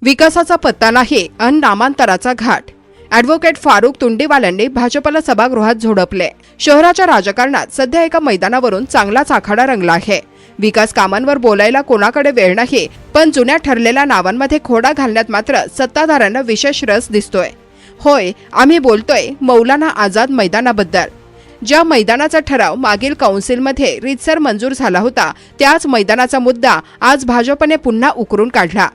विकासाचा पत्ता नाही अन नामांतराचा घाट। ॲडव्होकेट फारुख तुंडीवाल्यांनी भाजपला सभागृहात झोडपले। शहराच्या राजकारणात सध्या एका मैदानावरून चांगलाच आखाडा रंगला आहे। विकास कामांवर बोलायला कोणाकडे वेळ नाही, पण जुन्या ठरलेल्या नावांमध्ये खोडा घालण्यात मात्र सत्ताधाऱ्यांना विशेष रस दिसतोय। होय, आम्ही बोलतोय मौलाना आझाद मैदानाबद्दल। ज्या मैदानाचा ठराव मागील काउन्सिलमध्ये रीतसर मंजूर झाला होता, त्याच मैदानाचा मुद्दा आज भाजपने पुन्हा उकरून काढला।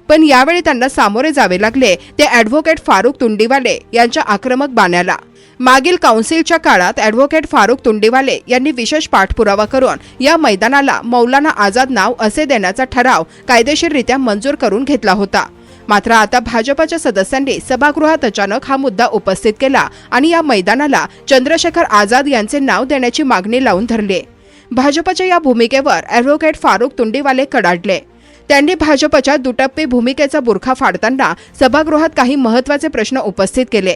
पण यावेळी त्यांना सामोरे जावे लागले ते ॲडव्होकेट फारुख तुंडीवाले यांच्या आक्रमक बाण्याला। मागील काउन्सिलच्या काळात ॲडव्होकेट फारुख तुंडीवाले यांनी विशेष पाठपुरावा करून या मैदानाला मौलाना आझाद नाव असे देण्याचा ठराव कायदेशीररित्या मंजूर करून घेतला होता। मात्र आता भाजपच्या सदस्यांनी सभागृहात अचानक हा मुद्दा उपस्थित केला आणि या मैदानाला चंद्रशेखर आझाद यांचे नाव देण्याची मागणी लावून धरली। भाजपच्या या भूमिकेवर ॲडव्होकेट फारुख तुंडीवाले कडाडले। त्यांनी भाजपच्या दुटप्पी भूमिकेचा बुरखा फाडताना सभागृहात काही महत्त्वाचे प्रश्न उपस्थित केले।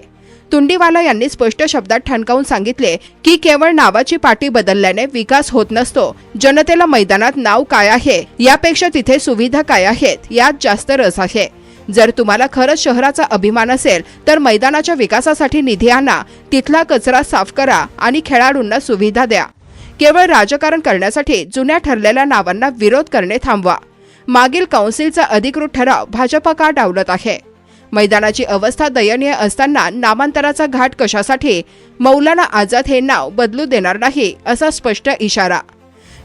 तुंडीवाला यांनी स्पष्ट शब्दात ठणकावून सांगितले की केवळ नावाची पाटी बदलल्याने विकास होत नसतो। जनतेला मैदानात नाव काय आहे यापेक्षा तिथे सुविधा काय आहेत यात जास्त रस आहे। जर तुम्हाला खरंच शहराचा अभिमान असेल तर मैदानाच्या विकासासाठी निधी आणा, तिथला कचरा साफ करा आणि खेळाडूंना सुविधा द्या। केवळ राजकारण करण्यासाठी जुन्या ठरलेल्या नावांना विरोध करणे थांबवा। मागील काउन्सिलचा अधिकृत ठराव भाजप का डावलत आहे? मैदानाची अवस्था दयनीय असताना नामांतराचा घाट कशासाठी? मौलाना आझाद हे नाव बदलू देणार नाही असा स्पष्ट इशारा।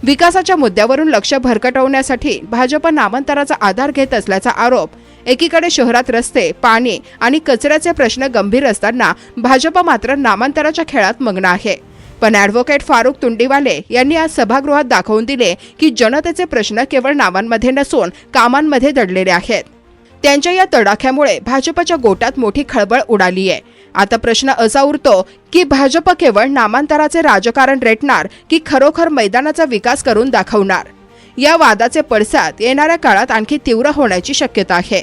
विकासाच्या मुद्द्यावरून लक्ष भरकटवण्यासाठी भाजप नामांतराचा आधार घेत असल्याचा आरोप। एकीकडे शहरात रस्ते, पाणी आणि कचऱ्याचे प्रश्न गंभीर असताना भाजप मात्र नामांतराच्या खेळात मग्न आहे। पण ॲडव्होकेट फारुख तुंडीवाले यांनी आज सभागृहात दाखवून दिले की जनतेचे प्रश्न केवळ नावांमध्ये नसून कामांमध्ये दडलेले आहेत। त्यांच्या या तडाख्यामुळे भाजपच्या गोटात मोठी खळबळ उडाली आहे। आता प्रश्न असा उरतो की भाजप केवळ नामांतराचे राजकारण रेटणार की खरोखर मैदानाचा विकास करून दाखवणार? या वादाचे पडसाद येणाऱ्या काळात आणखी तीव्र होण्याची शक्यता आहे।